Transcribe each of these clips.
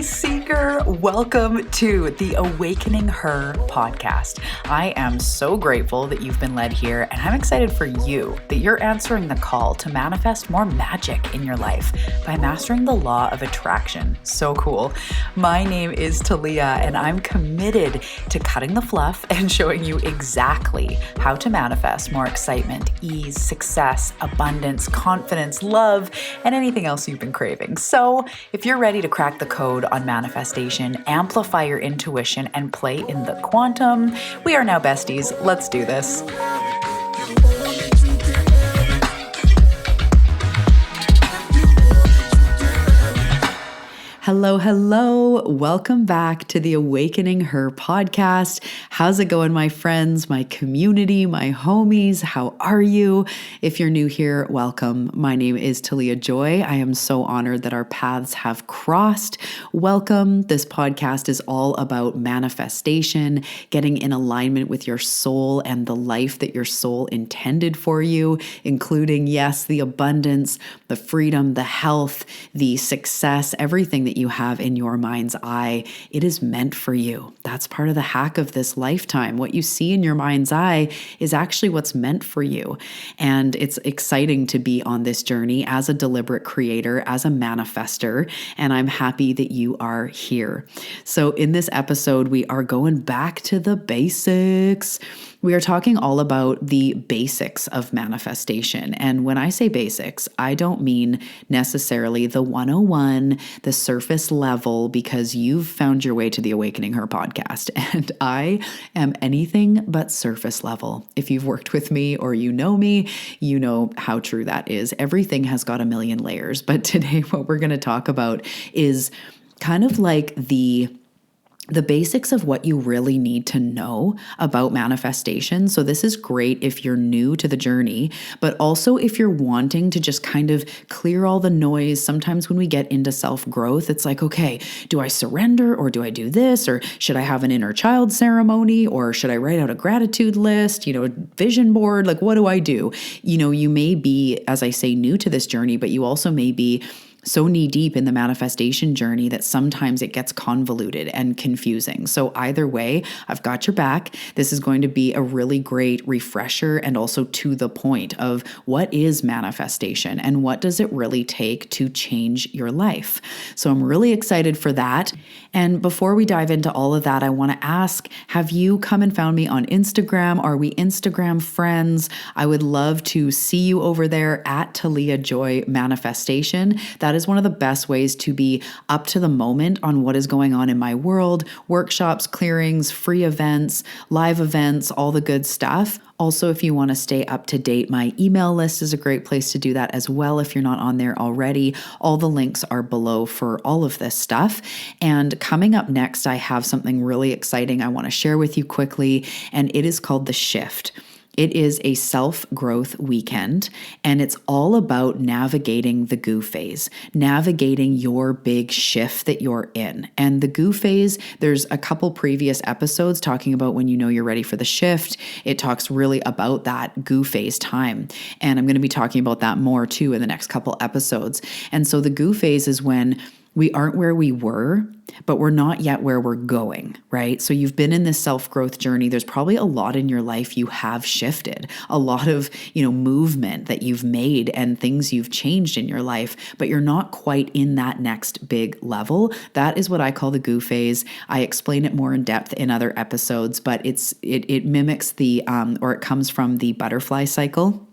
seeker. Welcome to the Awakening Her podcast. I am so grateful that you've been led here, and I'm excited for you that you're answering the call to manifest more magic in your life by mastering the law of attraction. So cool. My name is Talia, and I'm committed to cutting the fluff and showing you exactly how to manifest more excitement, ease, success, abundance, confidence, love, and anything else you've been craving. So if you're ready to crack the code on manifestation, amplify your intuition, and play in the quantum, we are now besties. Let's do this. Hello. Welcome back to the Awakening Her podcast. How's it going, my friends, my community, my homies? How are you? If you're new here, welcome. My name is Talia Joy. I am so honored that our paths have crossed. Welcome. This podcast is all about manifestation, getting in alignment with your soul and the life that your soul intended for you, including, yes, the abundance, the freedom, the health, the success, everything that you have in your mind's eye. It is meant for you. That's part of the hack of this lifetime. What you see in your mind's eye is actually what's meant for you. And it's exciting to be on this journey as a deliberate creator, as a manifestor, and I'm happy that you are here. So in this episode, we are going back to the basics. We are talking all about the basics of manifestation. And when I say basics, I don't mean necessarily the 101, the surface level, because you've found your way to the Awakening Her podcast. And I am anything but surface level. If you've worked with me or you know how true that is. Everything has got a million layers. But today, what we're going to talk about is kind of like the basics of what you really need to know about manifestation. So this is great if you're new to the journey, but also if you're wanting to just kind of clear all the noise. Sometimes when we get into self-growth, it's like, okay, do I surrender or do I do this? Or should I have an inner child ceremony? Or should I write out a gratitude list, vision board? Like, what do I do? You may be, as I say, new to this journey, but you also may be so knee deep in the manifestation journey that sometimes it gets convoluted and confusing. So either way, I've got your back. This is going to be a really great refresher and also to the point of what is manifestation and what does it really take to change your life. So I'm really excited for that. And before we dive into all of that, I want to ask, have you come and found me on Instagram? Are we Instagram friends? I would love to see you over there at Talia Joy Manifestation. That is one of the best ways to be up to the moment on what is going on in my world, workshops, clearings, free events, live events, all the good stuff. Also, if you want to stay up to date, my email list is a great place to do that as well if you're not on there already. All the links are below for all of this stuff. And coming up next, I have something really exciting I want to share with you quickly, and it is called The Shift. It is a self-growth weekend, and it's all about navigating the goo phase, navigating your big shift that you're in. And the goo phase, there's a couple previous episodes talking about when you know you're ready for the shift. It talks really about that goo phase time. And I'm going to be talking about that more too in the next couple episodes. And so the goo phase is when we aren't where we were, but we're not yet where we're going, right? So you've been in this self-growth journey. There's probably a lot in your life you have shifted, a lot of, movement that you've made and things you've changed in your life, but you're not quite in that next big level. That is what I call the goo phase. I explain it more in depth in other episodes, but it mimics it comes from the butterfly cycle.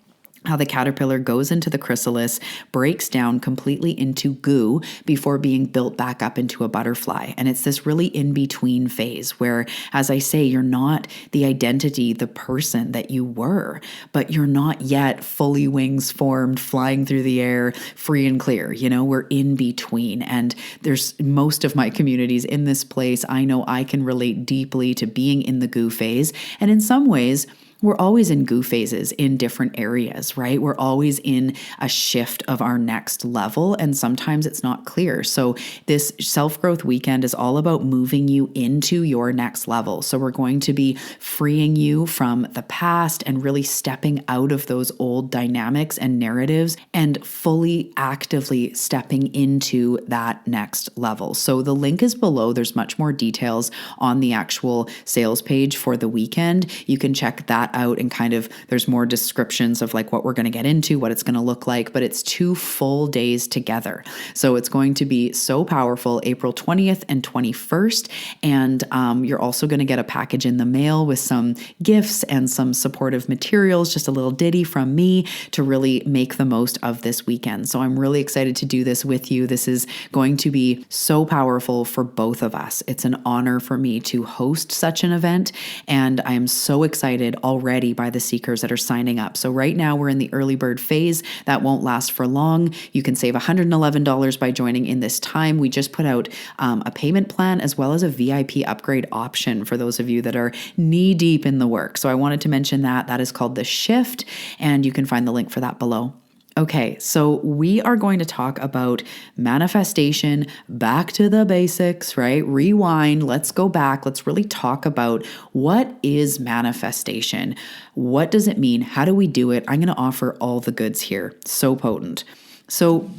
How the caterpillar goes into the chrysalis, breaks down completely into goo before being built back up into a butterfly. And it's this really in-between phase where, as I say, you're not the identity, the person that you were, but you're not yet fully wings formed, flying through the air, free and clear. We're in between. And there's most of my communities in this place. I know I can relate deeply to being in the goo phase. And in some ways, we're always in go phases in different areas, right? We're always in a shift of our next level, and sometimes it's not clear. So this self-growth weekend is all about moving you into your next level. So we're going to be freeing you from the past and really stepping out of those old dynamics and narratives and fully actively stepping into that next level. So the link is below. There's much more details on the actual sales page for the weekend. You can check that out, and kind of there's more descriptions of like what we're going to get into, what it's going to look like, but it's 2 full days together. So it's going to be so powerful, April 20th and 21st. And you're also going to get a package in the mail with some gifts and some supportive materials, just a little ditty from me to really make the most of this weekend. So I'm really excited to do this with you. This is going to be so powerful for both of us. It's an honor for me to host such an event, and I am so excited already by the seekers that are signing up. So right now we're in the early bird phase. That won't last for long. You can save $111 by joining in this time. We just put out a payment plan as well as a VIP upgrade option for those of you that are knee deep in the work. So I wanted to mention that. That is called The Shift, and you can find the link for that below. Okay, so we are going to talk about manifestation, back to the basics, right? Rewind, let's go back. Let's really talk about what is manifestation? What does it mean? How do we do it? I'm going to offer all the goods here. So potent. So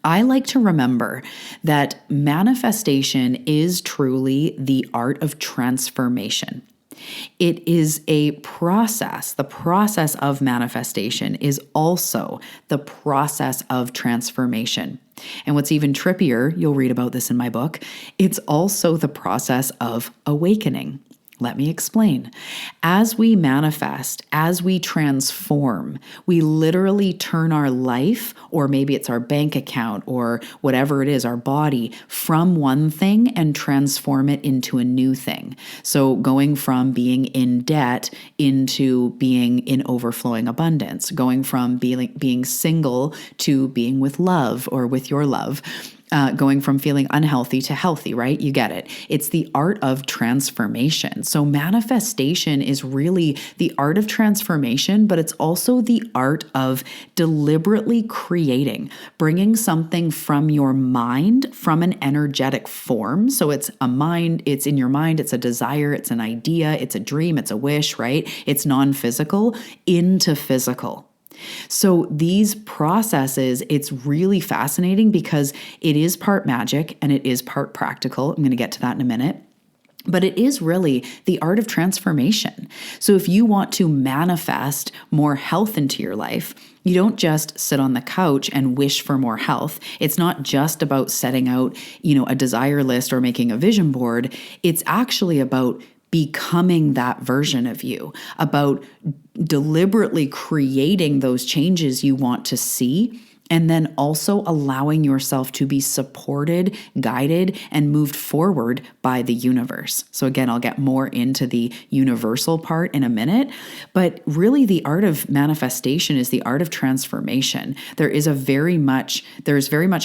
I like to remember that manifestation is truly the art of transformation. It is a process. The process of manifestation is also the process of transformation. And what's even trippier, you'll read about this in my book, it's also the process of awakening. Let me explain. As we manifest, as we transform, we literally turn our life, or maybe it's our bank account or whatever it is, our body, from one thing and transform it into a new thing. So going from being in debt into being in overflowing abundance, going from being single to being with love or with your love. Going from feeling unhealthy to healthy, right? You get it. It's the art of transformation. So manifestation is really the art of transformation, but it's also the art of deliberately creating, bringing something from your mind, from an energetic form. So it's a mind, it's in your mind, it's a desire, it's an idea, it's a dream, it's a wish, right? It's non-physical into physical. So these processes, it's really fascinating because it is part magic and it is part practical. I'm going to get to that in a minute. But it is really the art of transformation. So if you want to manifest more health into your life, you don't just sit on the couch and wish for more health. It's not just about setting out, a desire list or making a vision board. It's actually about becoming that version of you, about deliberately creating those changes you want to see, and then also allowing yourself to be supported, guided, and moved forward by the universe. So again, I'll get more into the universal part in a minute, but really the art of manifestation is the art of transformation. There's very much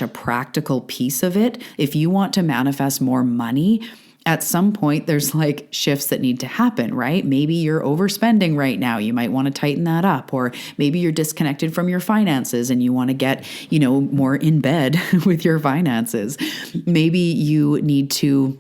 a practical piece of it. If you want to manifest more money, at some point, there's like shifts that need to happen, right? Maybe you're overspending right now. You might want to tighten that up. Or maybe you're disconnected from your finances and you want to get, more in bed with your finances. Maybe you need to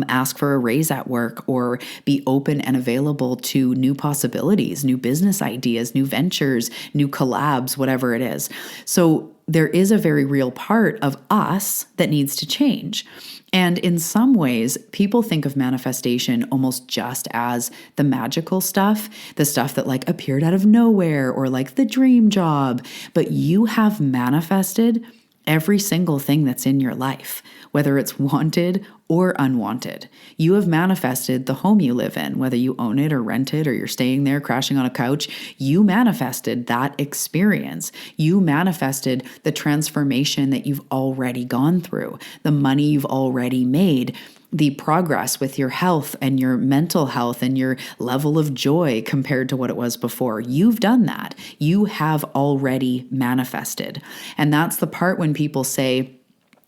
ask for a raise at work or be open and available to new possibilities, new business ideas, new ventures, new collabs, whatever it is. So there is a very real part of us that needs to change. And in some ways, people think of manifestation almost just as the magical stuff, the stuff that like appeared out of nowhere or like the dream job. But you have manifested every single thing that's in your life, whether it's wanted or unwanted. You have manifested the home you live in, whether you own it or rent it or you're staying there crashing on a couch. You manifested that experience. You manifested the transformation that you've already gone through, the money you've already made, the progress with your health and your mental health and your level of joy compared to what it was before. You've done that. You have already manifested. And that's the part when people say,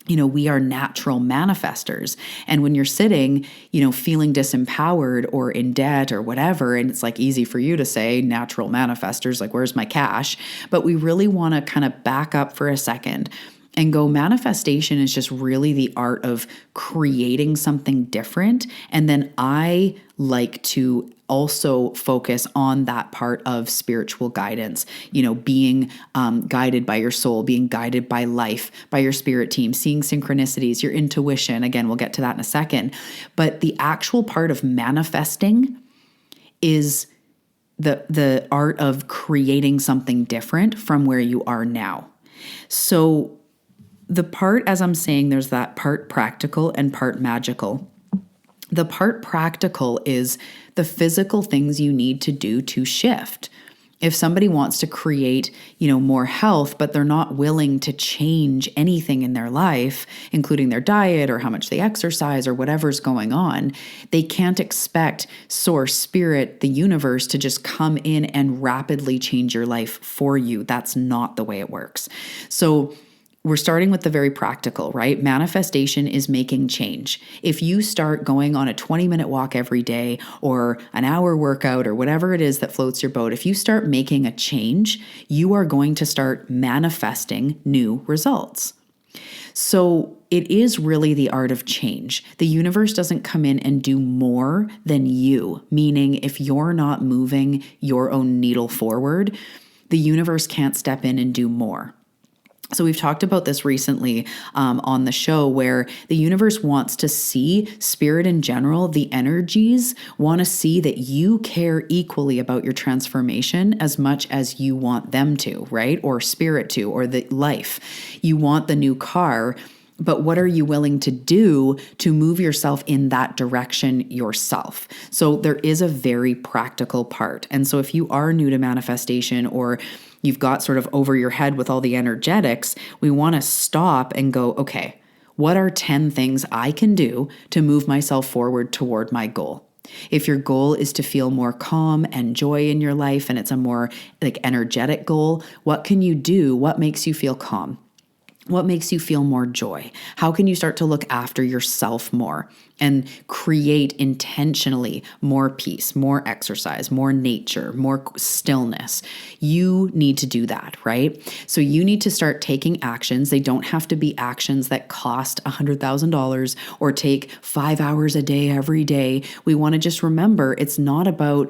we are natural manifestors. And when you're sitting, feeling disempowered or in debt or whatever, and it's like easy for you to say natural manifestors, like, where's my cash? But we really want to kind of back up for a second and go, manifestation is just really the art of creating something different. And then I like to also focus on that part of spiritual guidance, being guided by your soul, being guided by life, by your spirit team, seeing synchronicities, your intuition. Again, we'll get to that in a second. But the actual part of manifesting is the art of creating something different from where you are now. So the part, as I'm saying, there's that part practical and part magical. The part practical is the physical things you need to do to shift. If somebody wants to create, more health, but they're not willing to change anything in their life, including their diet or how much they exercise or whatever's going on, they can't expect source, spirit, the universe to just come in and rapidly change your life for you. That's not the way it works. So we're starting with the very practical, right? Manifestation is making change. If you start going on a 20-minute walk every day or an hour workout or whatever it is that floats your boat, if you start making a change, you are going to start manifesting new results. So it is really the art of change. The universe doesn't come in and do more than you, meaning if you're not moving your own needle forward, the universe can't step in and do more. So we've talked about this recently on the show, where the universe wants to see, spirit in general, the energies want to see that you care equally about your transformation as much as you want them to, right? Or spirit to, or the life. You want the new car, but what are you willing to do to move yourself in that direction yourself? So there is a very practical part. And so if you are new to manifestation, or you've got sort of over your head with all the energetics, we want to stop and go, okay, what are 10 things I can do to move myself forward toward my goal? If your goal is to feel more calm and joy in your life, and it's a more energetic goal, what can you do? What makes you feel calm? What makes you feel more joy? How can you start to look after yourself more and create intentionally more peace, more exercise, more nature, more stillness? You need to do that, right? So you need to start taking actions. They don't have to be actions that cost $100,000 or take 5 hours a day every day. We want to just remember it's not outside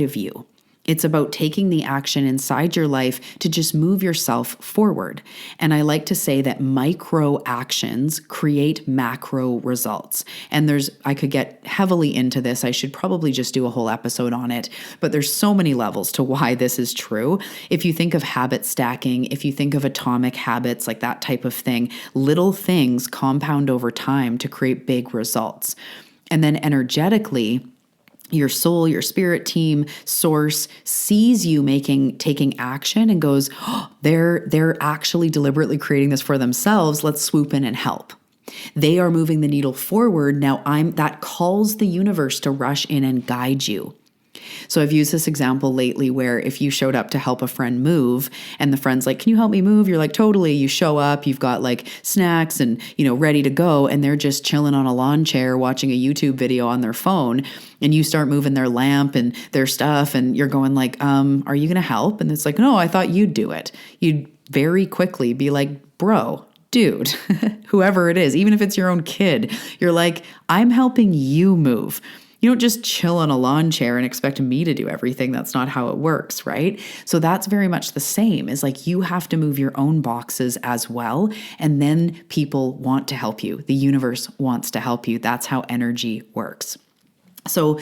of you. It's about taking the action inside your life to just move yourself forward. And I like to say that micro actions create macro results. And I could get heavily into this. I should probably just do a whole episode on it, but there's so many levels to why this is true. If you think of habit stacking, if you think of atomic habits, like that type of thing, little things compound over time to create big results. And then energetically, your soul, your spirit team, source sees you taking action and goes, oh, they're actually deliberately creating this for themselves. Let's swoop in and help. They are moving the needle forward. Now that calls the universe to rush in and guide you. So I've used this example lately where if you showed up to help a friend move and the friend's like, can you help me move? You're like, totally. You show up, you've got like snacks and, ready to go. And they're just chilling on a lawn chair, watching a YouTube video on their phone. And you start moving their lamp and their stuff. And you're going like, are you going to help? And it's like, no, I thought you'd do it. You'd very quickly be like, bro, dude, whoever it is, even if it's your own kid, you're like, I'm helping you move. You don't just chill on a lawn chair and expect me to do everything. That's not how it works, right? So that's very much the same. Is like you have to move your own boxes as well. And then people want to help you. The universe wants to help you. That's how energy works. So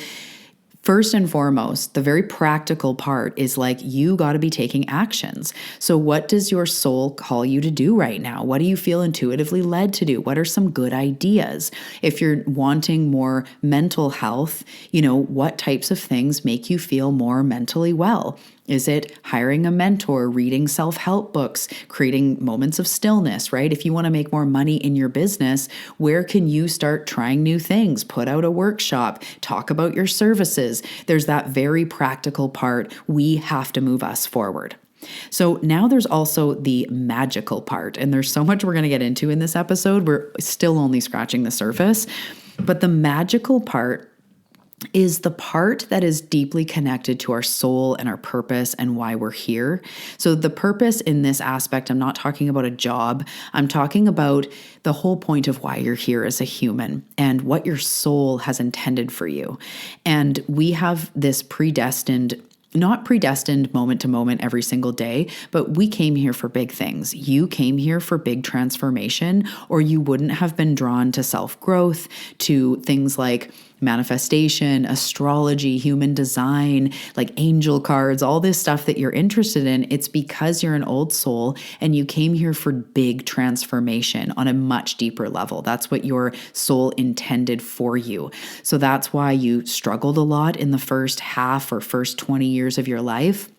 first and foremost, the very practical part is like you got to be taking actions. So what does your soul call you to do right now? What do you feel intuitively led to do? What are some good ideas? If you're wanting more mental health, what types of things make you feel more mentally well? Is it hiring a mentor, reading self-help books, creating moments of stillness, right? If you want to make more money in your business, where can you start trying new things? Put out a workshop, talk about your services. There's that very practical part. We have to move us forward. So now there's also the magical part, and there's so much we're going to get into in this episode. We're still only scratching the surface, but the magical part is the part that is deeply connected to our soul and our purpose and why we're here. So the purpose in this aspect, I'm not talking about a job. I'm talking about the whole point of why you're here as a human and what your soul has intended for you. And we have this not predestined moment to moment every single day, but we came here for big things. You came here for big transformation, or you wouldn't have been drawn to self-growth, to things like manifestation, astrology, human design, like angel cards, all this stuff that you're interested in. It's because you're an old soul and you came here for big transformation on a much deeper level. That's what your soul intended for you. So that's why you struggled a lot in the first half or first 20 years of your life.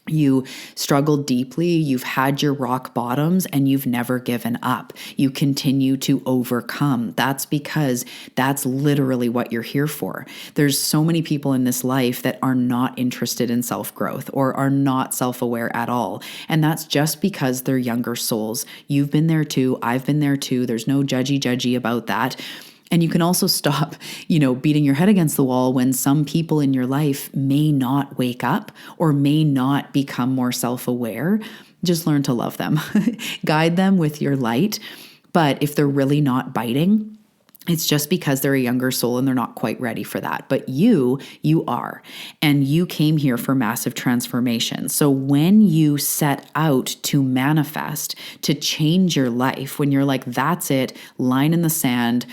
You struggled deeply, you've had your rock bottoms, and you've never given up. You continue to overcome. That's because that's literally what you're here for. There's so many people in this life that are not interested in self-growth or are not self-aware at all. And that's just because they're younger souls. You've been there too. I've been there too. There's no judgy about that. And you can also stop, beating your head against the wall when some people in your life may not wake up or may not become more self-aware. Just learn to love them. Guide them with your light. But if they're really not biting, it's just because they're a younger soul and they're not quite ready for that. But you are. And you came here for massive transformation. So when you set out to manifest, to change your life, when you're like, that's it, line in the sand,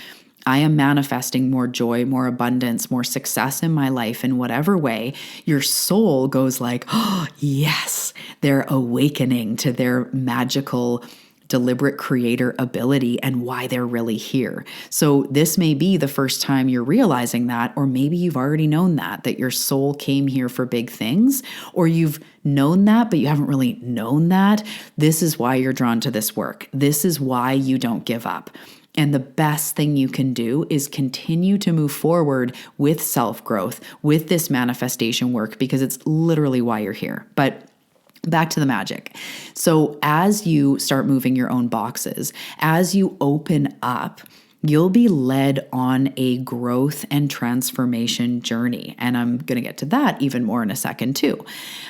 I am manifesting more joy, more abundance, more success in my life in whatever way, your soul goes like, oh, yes, they're awakening to their magical, deliberate creator ability and why they're really here. So this may be the first time you're realizing that, or maybe you've already known that your soul came here for big things, or you've known that, but you haven't really known that. This is why you're drawn to this work. This is why you don't give up. And the best thing you can do is continue to move forward with self-growth, with this manifestation work, because it's literally why you're here. But back to the magic. So as you start moving your own boxes, as you open up, you'll be led on a growth and transformation journey. And I'm going to get to that even more in a second too.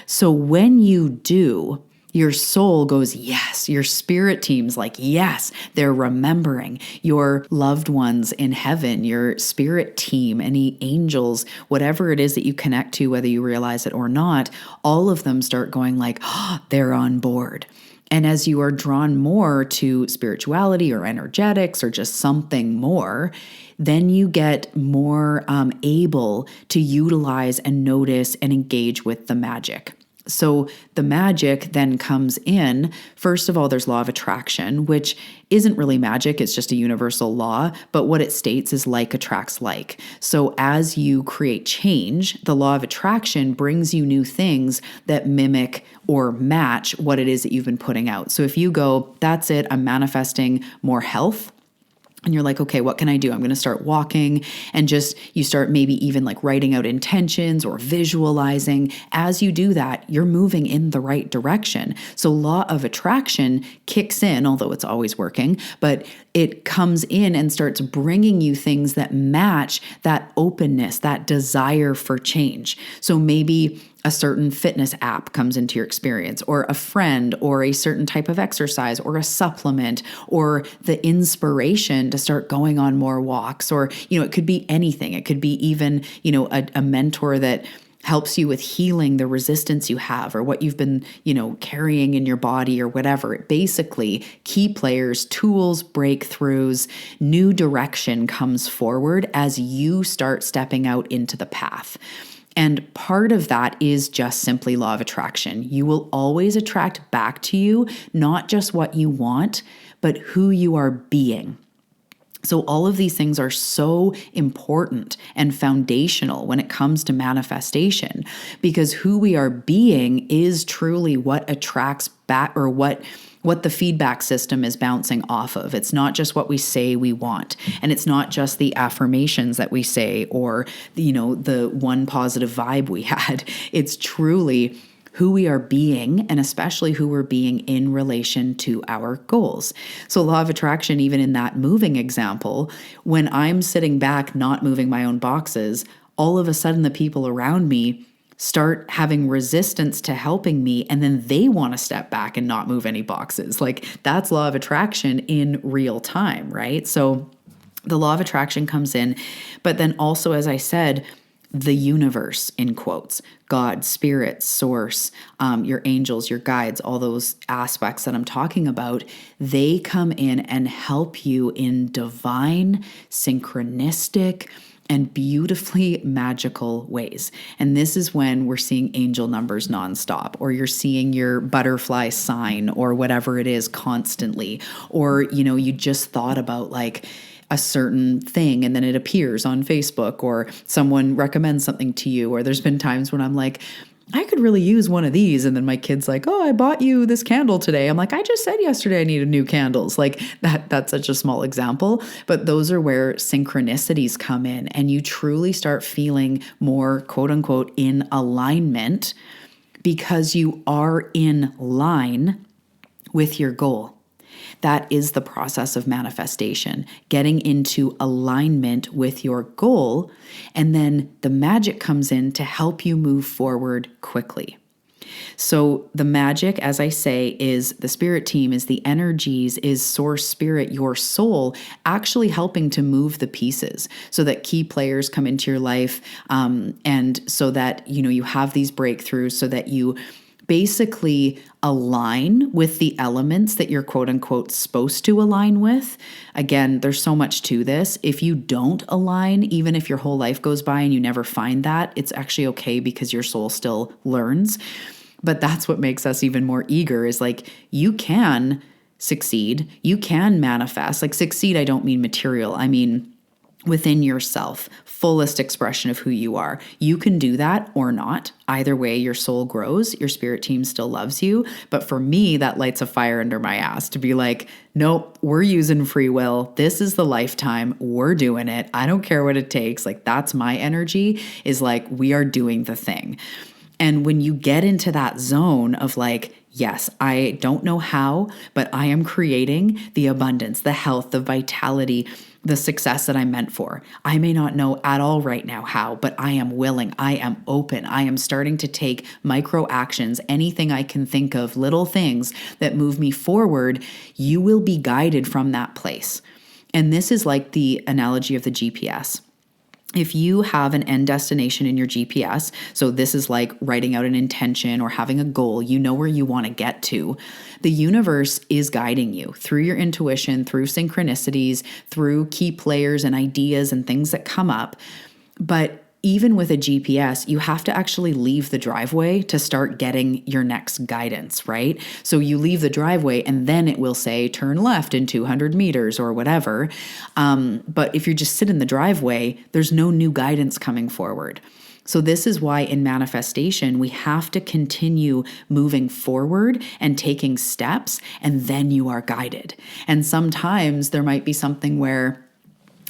So when you do, your soul goes, yes. Your spirit team's like, yes. They're remembering your loved ones in heaven, your spirit team, any angels, whatever it is that you connect to, whether you realize it or not, all of them start going like, oh, they're on board. And as you are drawn more to spirituality or energetics or just something more, then you get more able to utilize and notice and engage with the magic. So the magic then comes in. First of all, there's law of attraction, which isn't really magic. It's just a universal law. But what it states is like attracts like. So as you create change, the law of attraction brings you new things that mimic or match what it is that you've been putting out. So if you go, that's it, I'm manifesting more health. And you're like, okay, what can I do? I'm going to start walking, and you start maybe even like writing out intentions or visualizing. As you do that, you're moving in the right direction. So law of attraction kicks in, although it's always working, but it comes in and starts bringing you things that match that openness, that desire for change. So maybe a certain fitness app comes into your experience, or a friend, or a certain type of exercise, or a supplement, or the inspiration to start going on more walks, or, it could be anything. It could be even, a mentor that helps you with healing the resistance you have or what you've been, carrying in your body or whatever. Basically, key players, tools, breakthroughs, new direction comes forward as you start stepping out into the path. And part of that is just simply law of attraction. You will always attract back to you, not just what you want, but who you are being. So all of these things are so important and foundational when it comes to manifestation, because who we are being is truly what attracts back, or what the feedback system is bouncing off of. It's not just what we say we want. And it's not just the affirmations that we say or, the one positive vibe we had. It's truly who we are being, and especially who we're being in relation to our goals. So law of attraction, even in that moving example, when I'm sitting back, not moving my own boxes, all of a sudden the people around me start having resistance to helping me, and then they want to step back and not move any boxes. Like, that's law of attraction in real time, right? So the law of attraction comes in, but then also, as I said, the universe, in quotes, God, spirit, source, your angels, your guides, all those aspects that I'm talking about, they come in and help you in divine, synchronistic, and beautifully magical ways. And this is when we're seeing angel numbers nonstop, or you're seeing your butterfly sign or whatever it is constantly, or, you just thought about like a certain thing and then it appears on Facebook, or someone recommends something to you, or there's been times when I'm like, I could really use one of these. And then my kid's like, oh, I bought you this candle today. I'm like, I just said yesterday I needed new candles. Like that's such a small example, but those are where synchronicities come in, and you truly start feeling more, quote unquote, in alignment, because you are in line with your goal. That is the process of manifestation, getting into alignment with your goal. And then the magic comes in to help you move forward quickly. So the magic, as I say, is the spirit team, is the energies, is source spirit, your soul, actually helping to move the pieces so that key players come into your life, and so that, you have these breakthroughs, so that you basically align with the elements that you're quote unquote supposed to align with. Again, there's so much to this. If you don't align, even if your whole life goes by and you never find that, it's actually okay, because your soul still learns. But that's what makes us even more eager, is like, you can succeed, you can manifest. Like, succeed, I don't mean material, I mean within yourself, fullest expression of who you are. You can do that or not. Either way, your soul grows, your spirit team still loves you. But for me, that lights a fire under my ass to be like, nope, we're using free will. This is the lifetime. We're doing it. I don't care what it takes. Like, that's my energy, is like, we are doing the thing. And when you get into that zone of like, yes, I don't know how, but I am creating the abundance, the health, the vitality, the success that I'm meant for. I may not know at all right now how, but I am willing, I am open, I am starting to take micro actions, anything I can think of, little things that move me forward. You will be guided from that place. And this is like the analogy of the GPS. If you have an end destination in your GPS, so this is like writing out an intention or having a goal, you know where you want to get to, the universe is guiding you through your intuition, through synchronicities, through key players and ideas and things that come up. But even with a GPS, you have to actually leave the driveway to start getting your next guidance, right? So you leave the driveway and then it will say, turn left in 200 meters or whatever. But if you just sit in the driveway, there's no new guidance coming forward. So this is why in manifestation, we have to continue moving forward and taking steps, and then you are guided. And sometimes there might be something where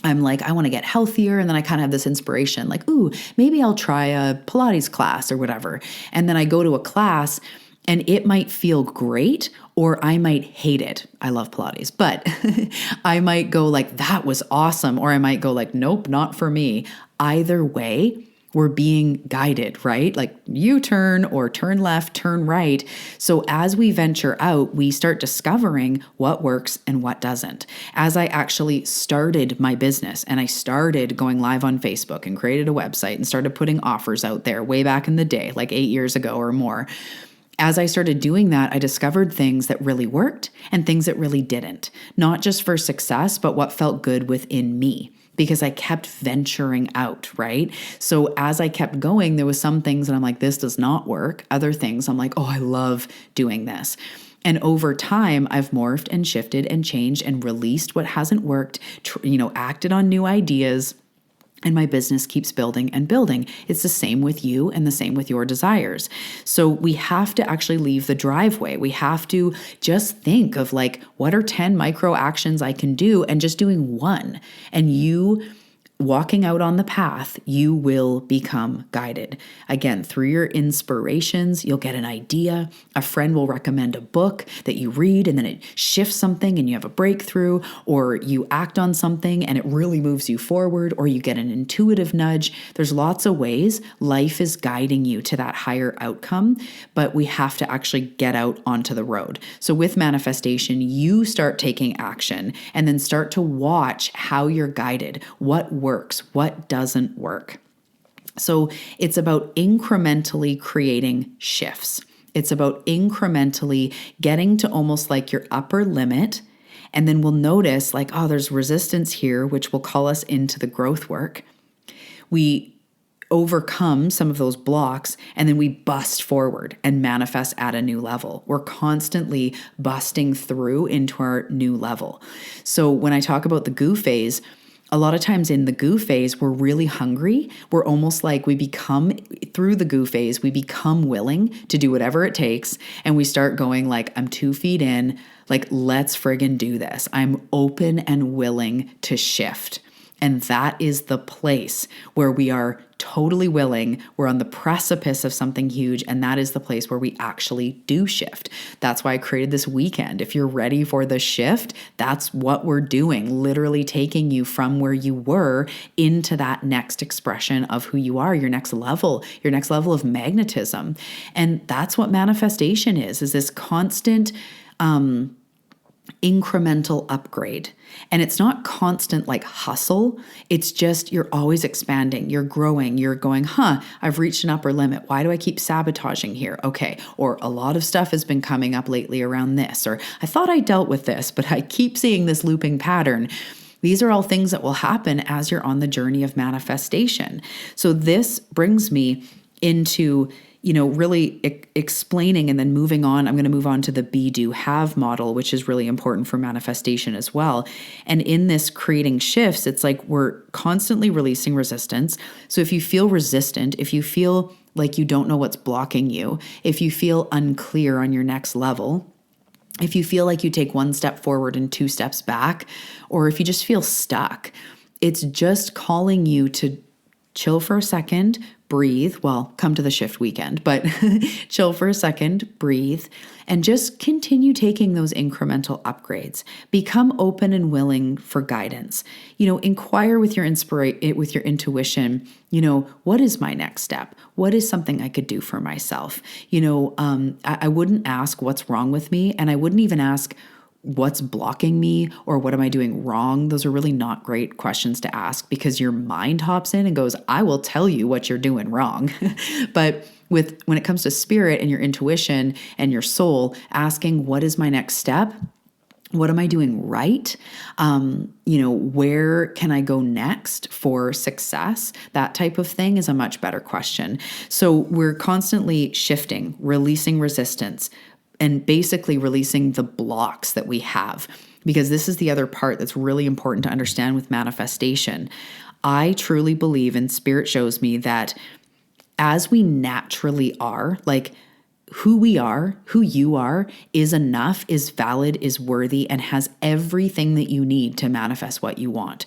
I'm like, I want to get healthier. And then I kind of have this inspiration, like, ooh, maybe I'll try a Pilates class or whatever. And then I go to a class and it might feel great, or I might hate it. I love Pilates, but I might go like, that was awesome. Or I might go like, nope, not for me. Either way, we're being guided, right? Like U-turn or turn left, turn right. So as we venture out, we start discovering what works and what doesn't. As I actually started my business and I started going live on Facebook and created a website and started putting offers out there way back in the day, like 8 years ago or more. As I started doing that, I discovered things that really worked and things that really didn't, not just for success, but what felt good within me, because I kept venturing out, right? So as I kept going, there was some things that I'm like, this does not work. Other things I'm like, oh, I love doing this. And over time, I've morphed and shifted and changed and released what hasn't worked, acted on new ideas. And my business keeps building and building. It's the same with you and the same with your desires. So we have to actually leave the driveway. We have to just think of like, what are 10 micro actions I can do, and just doing one. And you walking out on the path, you will become guided. Again, through your inspirations, you'll get an idea. A friend will recommend a book that you read and then it shifts something and you have a breakthrough, or you act on something and it really moves you forward, or you get an intuitive nudge. There's lots of ways life is guiding you to that higher outcome, but we have to actually get out onto the road. So with manifestation, you start taking action and then start to watch how you're guided, what works, what doesn't work. So it's about incrementally creating shifts. It's about incrementally getting to almost like your upper limit. And then we'll notice like, oh, there's resistance here, which will call us into the growth work. We overcome some of those blocks and then we bust forward and manifest at a new level. We're constantly busting through into our new level. So when I talk about the goo phase, a lot of times in the goo phase, we're really hungry. We're almost like we become, through the goo phase, we become willing to do whatever it takes. And we start going like, I'm 2 feet in, like, let's friggin' do this. I'm open and willing to shift. And that is the place where we are totally willing. We're on the precipice of something huge. And that is the place where we actually do shift. That's why I created this weekend. If you're ready for the shift, that's what we're doing. Literally taking you from where you were into that next expression of who you are, your next level of magnetism. And that's what manifestation is this constant, incremental upgrade. And it's not constant like hustle. It's just you're always expanding, you're growing, you're going, I've reached an upper limit. Why do I keep sabotaging here? Okay. Or a lot of stuff has been coming up lately around this, or I thought I dealt with this, but I keep seeing this looping pattern. These are all things that will happen as you're on the journey of manifestation. So this brings me into really explaining and then moving on. I'm going to move on to the be, do, have model, which is really important for manifestation as well. And in this creating shifts, it's like we're constantly releasing resistance. So if you feel resistant, if you feel like you don't know what's blocking you, if you feel unclear on your next level, if you feel like you take 1 step forward and 2 steps back, or if you just feel stuck, it's just calling you to chill for a second, breathe. Well, come to the shift weekend, but chill for a second, breathe, and just continue taking those incremental upgrades. Become open and willing for guidance. Inquire with your intuition. What is my next step? What is something I could do for myself? I wouldn't ask what's wrong with me, and I wouldn't even ask what's blocking me or what am I doing wrong? Those are really not great questions to ask because your mind hops in and goes, I will tell you what you're doing wrong. But when it comes to spirit and your intuition and your soul, asking what is my next step? What am I doing right? Where can I go next for success? That type of thing is a much better question. So we're constantly shifting, releasing resistance, and basically releasing the blocks that we have. Because this is the other part that's really important to understand with manifestation. I truly believe, and spirit shows me, that as we naturally are, like who we are, who you are, is enough, is valid, is worthy, and has everything that you need to manifest what you want.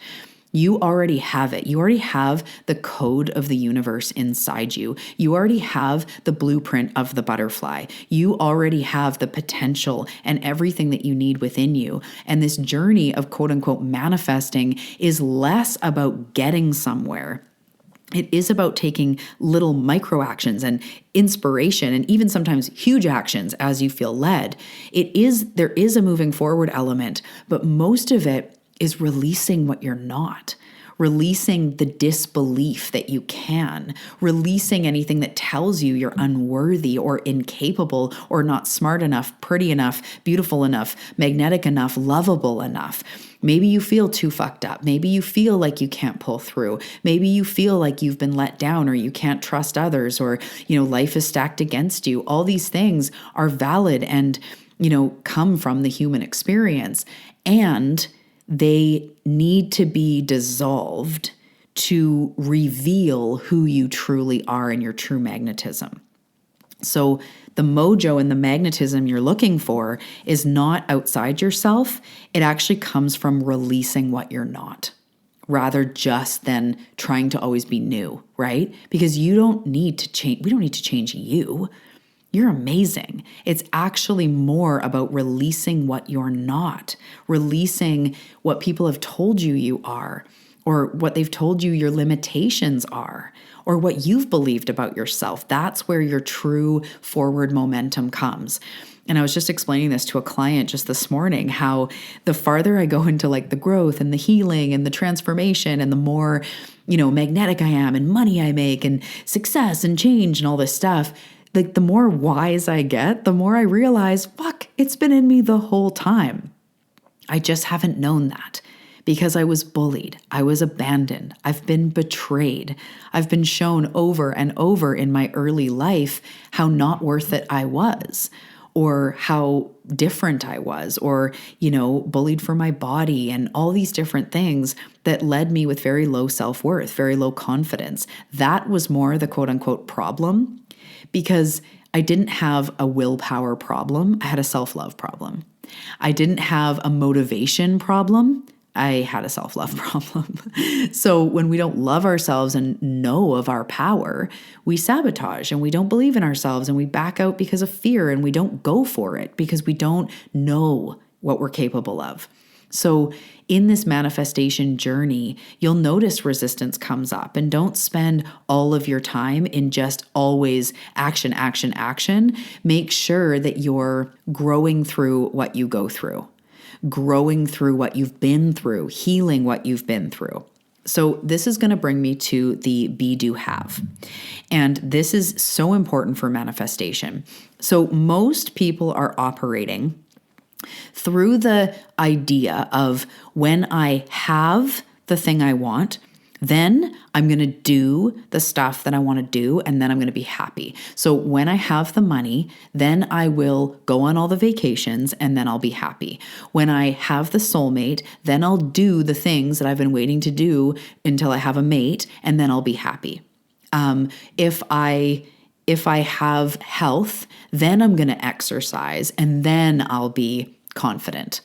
You already have it. You already have the code of the universe inside you. You already have the blueprint of the butterfly. You already have the potential and everything that you need within you. And this journey of quote unquote manifesting is less about getting somewhere. It is about taking little micro actions and inspiration and even sometimes huge actions as you feel led. There is a moving forward element, but most of it is releasing what you're not, releasing the disbelief that you can, releasing anything that tells you you're unworthy or incapable or not smart enough, pretty enough, beautiful enough, magnetic enough, lovable enough. Maybe you feel too fucked up. Maybe you feel like you can't pull through. Maybe you feel like you've been let down or you can't trust others or, life is stacked against you. All these things are valid and, come from the human experience. And they need to be dissolved to reveal who you truly are and your true magnetism. So the mojo and the magnetism you're looking for is not outside yourself. It actually comes from releasing what you're not. rather just than trying to always be new, right? Because you don't need to change. We don't need to change you. You're amazing. It's actually more about releasing what you're not, releasing what people have told you you are, or what they've told you your limitations are, or what you've believed about yourself. That's where your true forward momentum comes. And I was just explaining this to a client just this morning, how the farther I go into like the growth and the healing and the transformation and the more, magnetic I am and money I make and success and change and all this stuff, like the more wise I get, the more I realize, fuck, it's been in me the whole time. I just haven't known that because I was bullied. I was abandoned. I've been betrayed. I've been shown over and over in my early life how not worth it I was, or how different I was, or, bullied for my body and all these different things that led me with very low self-worth, very low confidence. That was more the quote unquote problem, because I didn't have a willpower problem. I had a self-love problem. I didn't have a motivation problem. I had a self-love problem. So when we don't love ourselves and know of our power, we sabotage and we don't believe in ourselves and we back out because of fear and we don't go for it because we don't know what we're capable of. So in this manifestation journey, you'll notice resistance comes up, and don't spend all of your time in just always action, action, action. Make sure that you're growing through what you go through, growing through what you've been through, healing what you've been through. So this is going to bring me to the be, do, have. And this is so important for manifestation. So most people are operating through the idea of, when I have the thing I want, then I'm going to do the stuff that I want to do, and then I'm going to be happy. So when I have the money, then I will go on all the vacations, and then I'll be happy. When I have the soulmate, then I'll do the things that I've been waiting to do until I have a mate, and then I'll be happy. If I have health, then I'm going to exercise, and then I'll be confident.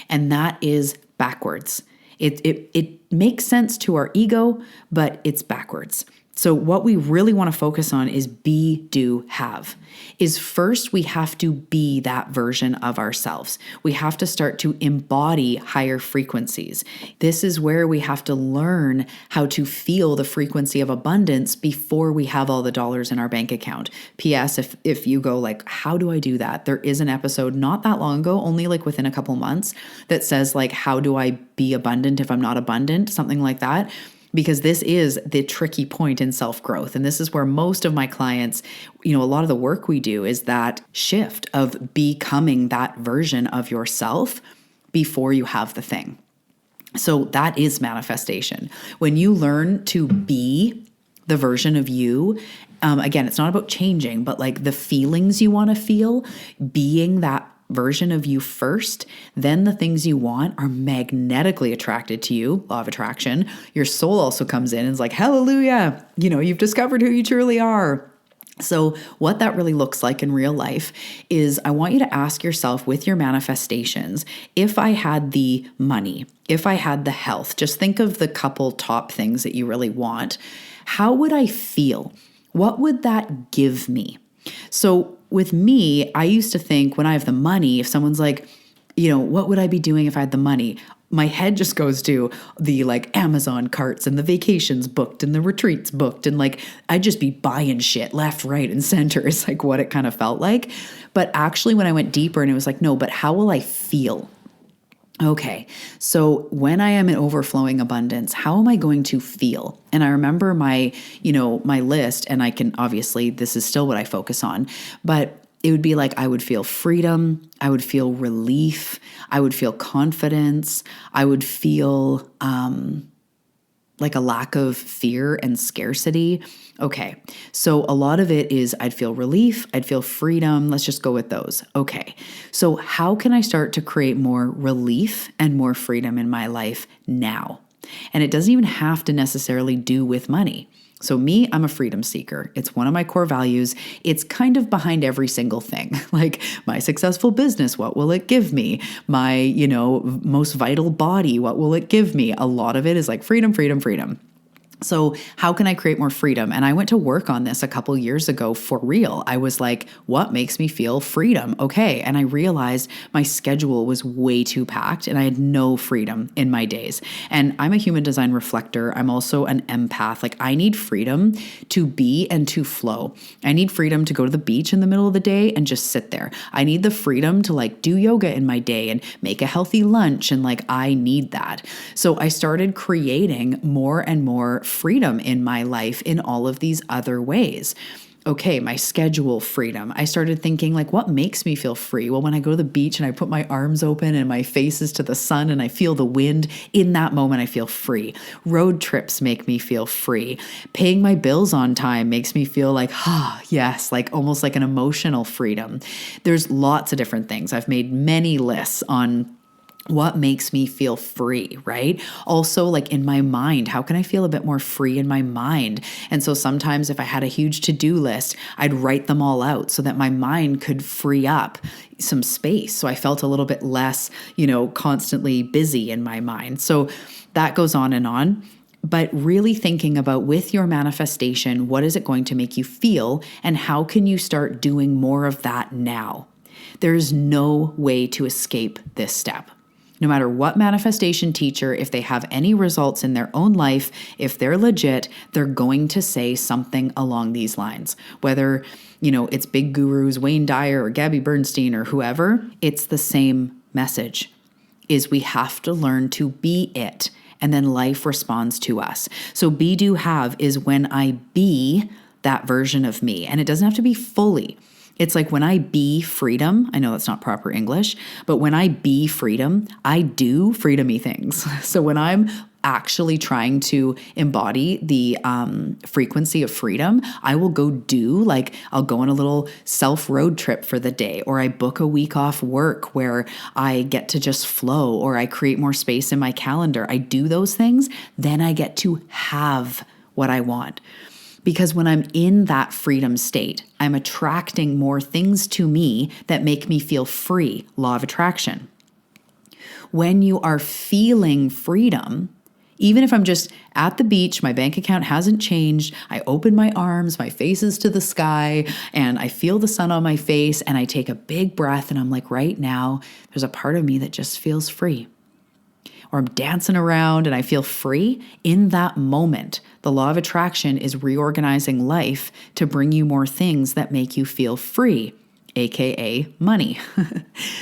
And that is backwards. It makes sense to our ego, but it's backwards. So what we really want to focus on is be, do, have. Is first we have to be that version of ourselves. We have to start to embody higher frequencies. This is where we have to learn how to feel the frequency of abundance before we have all the dollars in our bank account. P.S. If you go like, how do I do that? There is an episode not that long ago, only like within a couple months, that says like, how do I be abundant if I'm not abundant? Something like that. Because this is the tricky point in self-growth. And this is where most of my clients, a lot of the work we do is that shift of becoming that version of yourself before you have the thing. So that is manifestation. When you learn to be the version of you, again, it's not about changing, but like the feelings you want to feel, being that version of you first, then the things you want are magnetically attracted to you, law of attraction. Your soul also comes in and is like, hallelujah, you've discovered who you truly are. So what that really looks like in real life is, I want you to ask yourself with your manifestations, if I had the money, if I had the health, just think of the couple top things that you really want. How would I feel? What would that give me? So with me, I used to think, when I have the money, if someone's like, what would I be doing if I had the money? My head just goes to the like Amazon carts and the vacations booked and the retreats booked. And like, I'd just be buying shit left, right, and center is like what it kind of felt like. But actually when I went deeper and it was like, no, but how will I feel? Okay, so when I am in overflowing abundance, how am I going to feel? And I remember my list, and I can, obviously, this is still what I focus on, but it would be like, I would feel freedom, I would feel relief, I would feel confidence, I would feel like a lack of fear and scarcity. Okay, so a lot of it is, I'd feel relief, I'd feel freedom. Let's just go with those. Okay, so how can I start to create more relief and more freedom in my life now? And it doesn't even have to necessarily do with money. So me, I'm a freedom seeker. It's one of my core values. It's kind of behind every single thing. Like my successful business, what will it give me? My, most vital body, what will it give me? A lot of it is like freedom, freedom, freedom. So how can I create more freedom? And I went to work on this a couple years ago for real. I was like, what makes me feel freedom? Okay. And I realized my schedule was way too packed and I had no freedom in my days. And I'm a human design reflector. I'm also an empath. Like I need freedom to be and to flow. I need freedom to go to the beach in the middle of the day and just sit there. I need the freedom to like do yoga in my day and make a healthy lunch. And like, I need that. So I started creating more and more freedom in my life in all of these other ways. Okay, my schedule freedom. I started thinking like, what makes me feel free? Well, when I go to the beach and I put my arms open and my face is to the sun and I feel the wind, in that moment, I feel free. Road trips make me feel free. Paying my bills on time makes me feel like, yes, like almost like an emotional freedom. There's lots of different things. I've made many lists on what makes me feel free, right? Also, like in my mind, how can I feel a bit more free in my mind? And so sometimes if I had a huge to-do list, I'd write them all out so that my mind could free up some space. So I felt a little bit less, constantly busy in my mind. So that goes on and on. But really thinking about with your manifestation, what is it going to make you feel? And how can you start doing more of that now? There's no way to escape this step. No matter what manifestation teacher, if they have any results in their own life, if they're legit, they're going to say something along these lines. Whether, it's big gurus, Wayne Dyer or Gabby Bernstein or whoever, it's the same message, is we have to learn to be it. And then life responds to us. So be, do, have is when I be that version of me. And it doesn't have to be fully. It's like when I be freedom, I know that's not proper English, but when I be freedom, I do freedom-y things. So when I'm actually trying to embody the frequency of freedom, I will go do, like I'll go on a little self-road trip for the day, or I book a week off work where I get to just flow, or I create more space in my calendar. I do those things, then I get to have what I want. Because when I'm in that freedom state, I'm attracting more things to me that make me feel free. Law of attraction. When you are feeling freedom, even if I'm just at the beach, my bank account hasn't changed, I open my arms, my face is to the sky, and I feel the sun on my face, and I take a big breath, and I'm like, right now, there's a part of me that just feels free. Or I'm dancing around and I feel free. In that moment, the law of attraction is reorganizing life to bring you more things that make you feel free, aka money.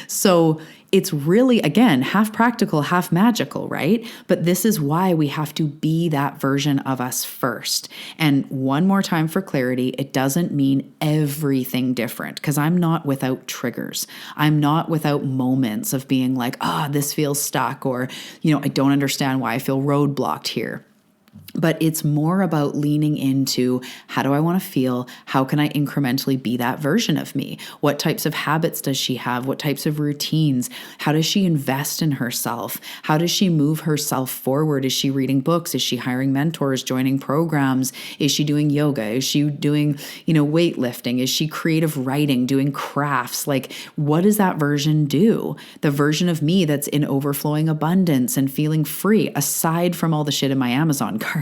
So it's really, again, half practical, half magical, right? But this is why we have to be that version of us first. And one more time for clarity, it doesn't mean everything different, because I'm not without triggers. I'm not without moments of being like, this feels stuck, or, I don't understand why I feel roadblocked here. But it's more about leaning into, how do I want to feel? How can I incrementally be that version of me? What types of habits does she have? What types of routines? How does she invest in herself? How does she move herself forward? Is she reading books? Is she hiring mentors, joining programs? Is she doing yoga? Is she doing, weightlifting? Is she creative writing, doing crafts? Like, what does that version do? The version of me that's in overflowing abundance and feeling free, aside from all the shit in my Amazon cart.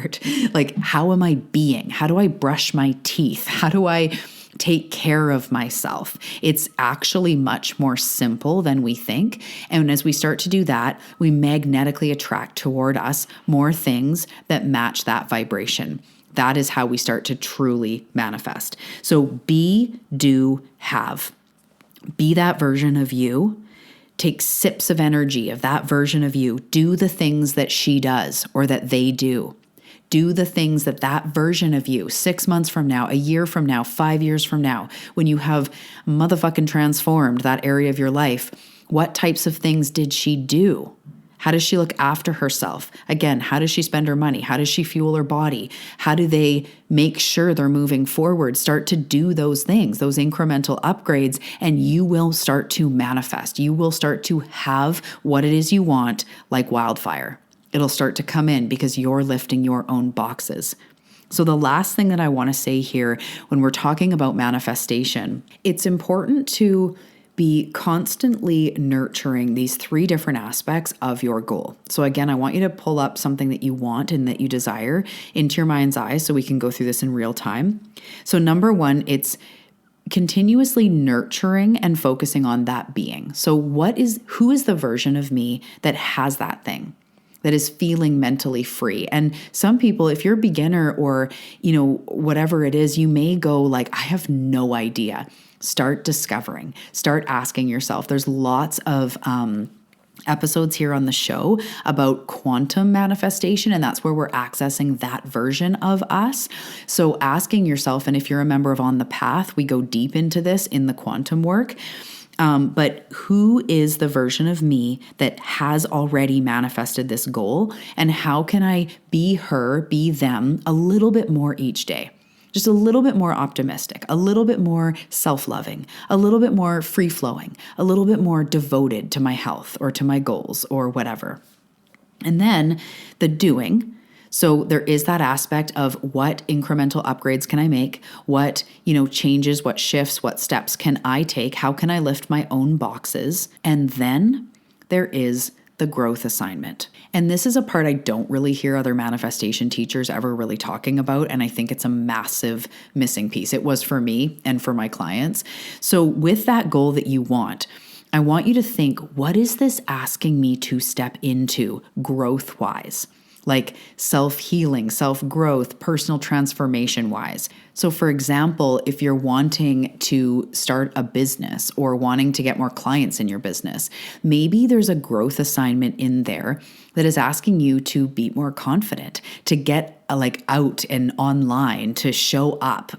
Like, how am I being? How do I brush my teeth? How do I take care of myself? It's actually much more simple than we think. And as we start to do that, we magnetically attract toward us more things that match that vibration. That is how we start to truly manifest. So be, do, have. Be that version of you. Take sips of energy of that version of you. Do the things that she does or that they do. Do the things that that version of you, 6 months from now, a year from now, 5 years from now, when you have motherfucking transformed that area of your life, what types of things did she do? How does she look after herself? Again, how does she spend her money? How does she fuel her body? How do they make sure they're moving forward? Start to do those things, those incremental upgrades, and you will start to manifest. You will start to have what it is you want like wildfire. It'll start to come in because you're lifting your own boxes. So the last thing that I want to say here when we're talking about manifestation, it's important to be constantly nurturing these 3 different aspects of your goal. So again, I want you to pull up something that you want and that you desire into your mind's eye so we can go through this in real time. So number 1, it's continuously nurturing and focusing on that being. So who is the version of me that has that thing, that is feeling mentally free? And some people, if you're a beginner or, whatever it is, you may go like, I have no idea. Start discovering, start asking yourself. There's lots of episodes here on the show about quantum manifestation, and that's where we're accessing that version of us. So asking yourself, and if you're a member of On the Path, we go deep into this in the quantum work. But who is the version of me that has already manifested this goal? And how can I be her, be them a little bit more each day? Just a little bit more optimistic, a little bit more self-loving, a little bit more free-flowing, a little bit more devoted to my health or to my goals or whatever. And then the doing. So there is that aspect of what incremental upgrades can I make? What, changes, what shifts, what steps can I take? How can I lift my own boxes? And then there is the growth assignment. And this is a part I don't really hear other manifestation teachers ever really talking about. And I think it's a massive missing piece. It was for me and for my clients. So with that goal that you want, I want you to think, what is this asking me to step into growth-wise? Like self-healing, self-growth, personal transformation-wise. So for example, if you're wanting to start a business or wanting to get more clients in your business, maybe there's a growth assignment in there that is asking you to be more confident, to get out and online, to show up,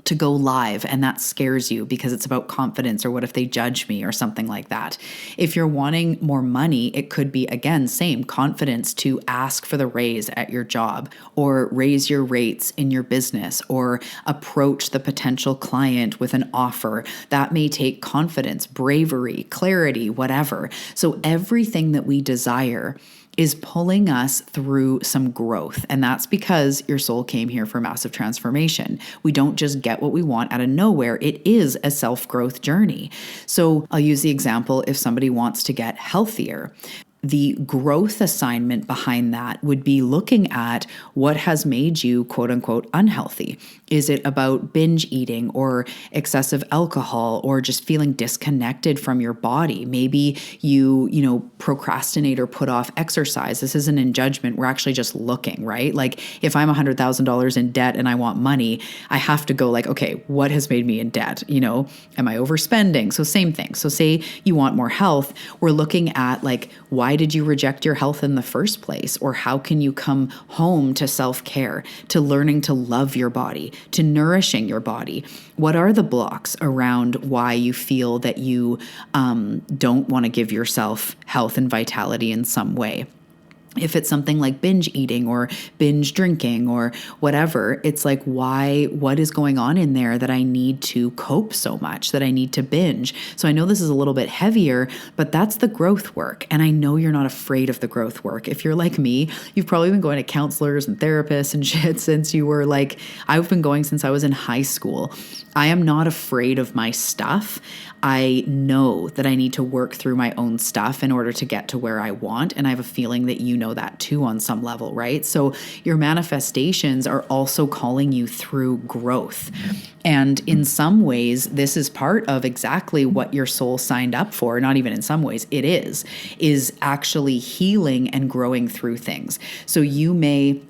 to go live, and that scares you because it's about confidence, or what if they judge me or something like that. If you're wanting more money, it could be, again, same confidence to ask for the raise at your job, or raise your rates in your business, or approach the potential client with an offer. That may take confidence, bravery, clarity, whatever. So everything that we desire is pulling us through some growth. And that's because your soul came here for massive transformation. We don't just get what we want out of nowhere. It is a self-growth journey. So I'll use the example, if somebody wants to get healthier, the growth assignment behind that would be looking at what has made you quote unquote unhealthy. Is it about binge eating or excessive alcohol or just feeling disconnected from your body? Maybe you procrastinate or put off exercise. This isn't in judgment. We're actually just looking, right? Like if I'm $100,000 in debt and I want money, I have to go okay, what has made me in debt? Am I overspending? So same thing. So say you want more health. We're looking at why did you reject your health in the first place? Or how can you come home to self-care, to learning to love your body, to nourishing your body? What are the blocks around why you feel that you don't want to give yourself health and vitality in some way? If it's something like binge eating or binge drinking or whatever, it's what is going on in there that I need to cope so much, that I need to binge? So I know this is a little bit heavier, but that's the growth work. And I know you're not afraid of the growth work. If you're like me, you've probably been going to counselors and therapists and shit since you were I've been going since I was in high school. I am not afraid of my stuff. I know that I need to work through my own stuff in order to get to where I want. And I have a feeling that you know that too on some level, right? So your manifestations are also calling you through growth. And in some ways, this is part of exactly what your soul signed up for. Not even in some ways, it is actually healing and growing through things. So you may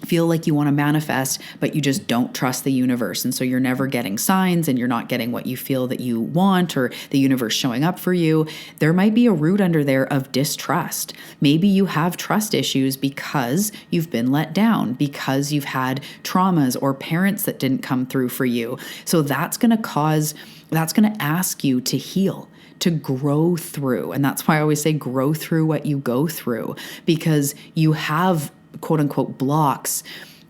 feel like you want to manifest, but you just don't trust the universe. And so you're never getting signs and you're not getting what you feel that you want or the universe showing up for you. There might be a root under there of distrust. Maybe you have trust issues because you've been let down, because you've had traumas or parents that didn't come through for you. So that's going to ask you to heal, to grow through. And that's why I always say grow through what you go through, because you have quote unquote blocks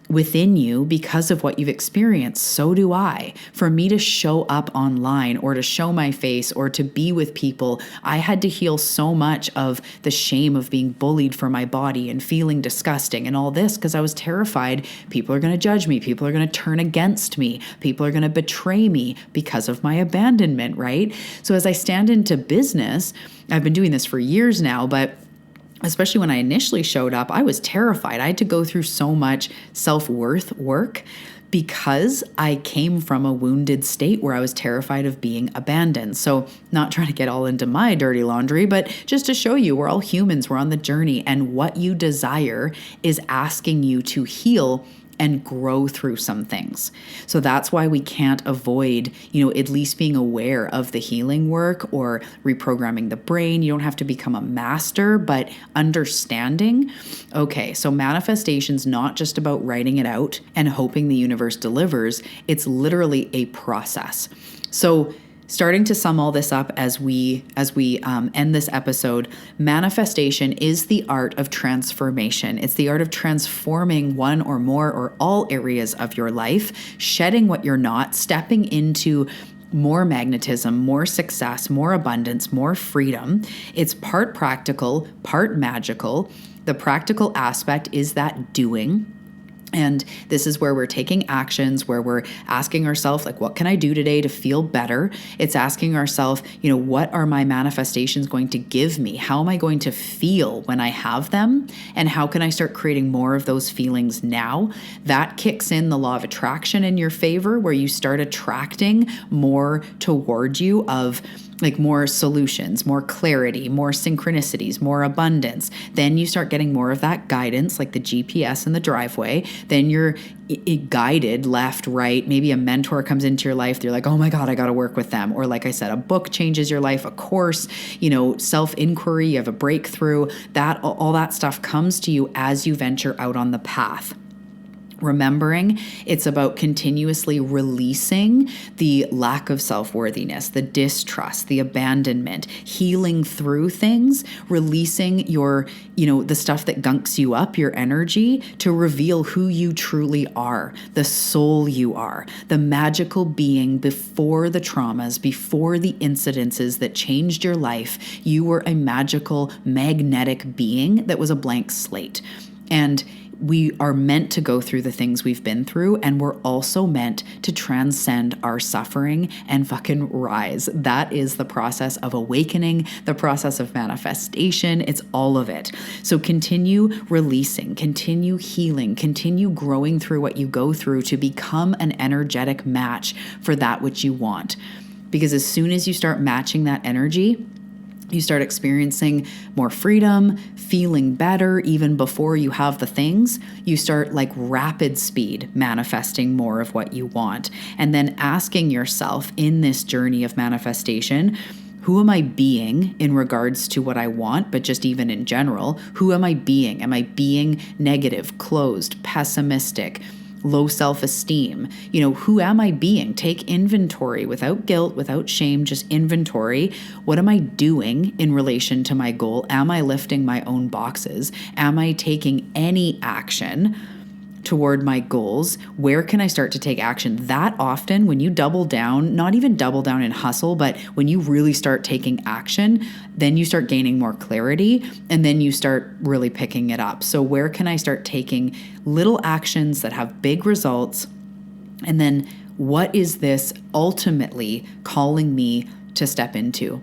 within you because of what you've experienced. So do I. For me to show up online or to show my face or to be with people, I had to heal so much of the shame of being bullied for my body and feeling disgusting and all this because I was terrified people are going to judge me. People are going to turn against me. People are going to betray me because of my abandonment, right? So as I stand into business, I've been doing this for years now, but especially when I initially showed up, I was terrified. I had to go through so much self-worth work because I came from a wounded state where I was terrified of being abandoned. So not trying to get all into my dirty laundry, but just to show you we're all humans, we're on the journey, and what you desire is asking you to heal and grow through some things. So that's why we can't avoid, at least being aware of the healing work or reprogramming the brain. You don't have to become a master, but understanding, okay, so manifestation's not just about writing it out and hoping the universe delivers. It's literally a process. So starting to sum all this up as we end this episode, manifestation is the art of transformation. It's the art of transforming one or more or all areas of your life, shedding what you're not, stepping into more magnetism, more success, more abundance, more freedom. It's part practical, part magical. The practical aspect is that doing. And this is where we're taking actions, where we're asking ourselves, like, what can I do today to feel better? It's asking ourselves, what are my manifestations going to give me? How am I going to feel when I have them? And how can I start creating more of those feelings now? That kicks in the law of attraction in your favor, where you start attracting more towards you of like more solutions, more clarity, more synchronicities, more abundance. Then you start getting more of that guidance, like the GPS in the driveway. Then you're guided left, right. Maybe a mentor comes into your life. You're like, oh my God, I got to work with them. Or like I said, a book changes your life, a course, self-inquiry, you have a breakthrough. That all that stuff comes to you as you venture out on the path. Remembering it's about continuously releasing the lack of self-worthiness, the distrust, the abandonment, healing through things, releasing your, the stuff that gunks you up, your energy, to reveal who you truly are, the soul you are, the magical being before the traumas, before the incidences that changed your life. You were a magical, magnetic being that was a blank slate. And we are meant to go through the things we've been through, and we're also meant to transcend our suffering and fucking rise. That is the process of awakening, the process of manifestation. It's all of it. So continue releasing, continue healing, continue growing through what you go through to become an energetic match for that which you want. Because as soon as you start matching that energy, you start experiencing more freedom, feeling better even before you have the things. You start like rapid speed manifesting more of what you want. And then asking yourself in this journey of manifestation, who am I being in regards to what I want, but just even in general, who am I being? Am I being negative, closed, pessimistic, low self-esteem? Who am I being? Take inventory without guilt, without shame, just inventory. What am I doing in relation to my goal? Am I lifting my own boxes? Am I taking any action toward my goals? Where can I start to take action? That often when you double down, not even double down and hustle, but when you really start taking action, then you start gaining more clarity, and then you start really picking it up. So where can I start taking little actions that have big results? And then what is this ultimately calling me to step into?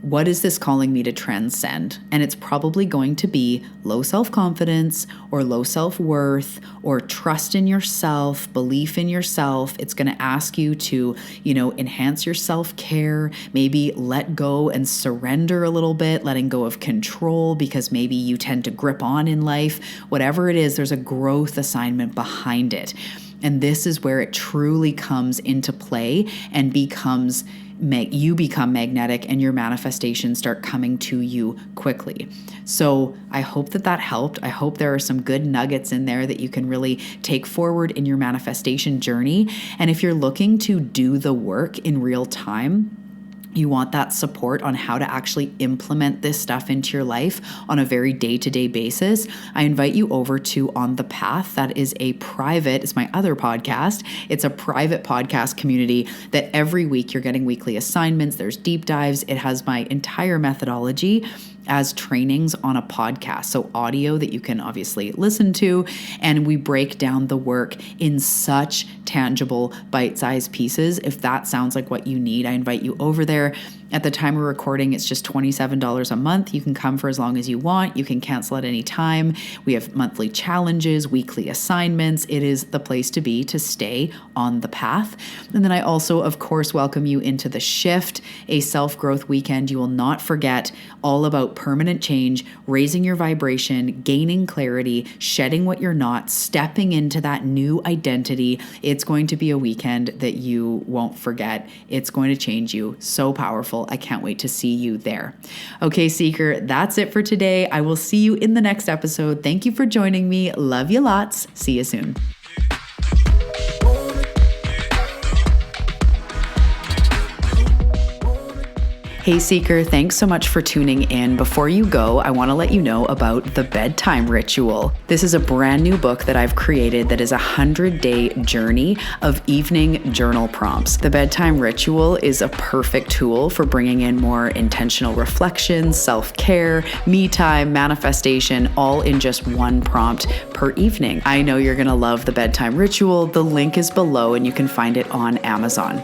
What is this calling me to transcend? And it's probably going to be low self-confidence or low self-worth or trust in yourself, belief in yourself. It's going to ask you to, enhance your self-care, maybe let go and surrender a little bit, letting go of control because maybe you tend to grip on in life. Whatever it is, there's a growth assignment behind it. And this is where it truly comes into play and you become magnetic and your manifestations start coming to you quickly. So I hope that helped. I hope there are some good nuggets in there that you can really take forward in your manifestation journey. And if you're looking to do the work in real time, you want that support on how to actually implement this stuff into your life on a very day-to-day basis, I invite you over to On the Path. That is it's my other podcast. It's a private podcast community that every week you're getting weekly assignments. There's deep dives. It has my entire methodology as trainings on a podcast. So audio that you can obviously listen to. And we break down the work in such tangible bite-sized pieces. If that sounds like what you need, I invite you over there. At the time of recording, it's just $27 a month. You can come for as long as you want. You can cancel at any time. We have monthly challenges, weekly assignments. It is the place to be to stay on the path. And then I also, of course, welcome you into the Shift, a self-growth weekend. You will not forget, all about permanent change, raising your vibration, gaining clarity, shedding what you're not, stepping into that new identity. It's going to be a weekend that you won't forget. It's going to change you. So powerful. I can't wait to see you there. Okay, Seeker, that's it for today. I will see you in the next episode. Thank you for joining me. Love you lots. See you soon. Hey Seeker, thanks so much for tuning in. Before you go, I want to let you know about The Bedtime Ritual. This is a brand new book that I've created that is a 100-day journey of evening journal prompts. The Bedtime Ritual is a perfect tool for bringing in more intentional reflection, self-care, me time, manifestation, all in just one prompt per evening. I know you're going to love The Bedtime Ritual. The link is below and you can find it on Amazon.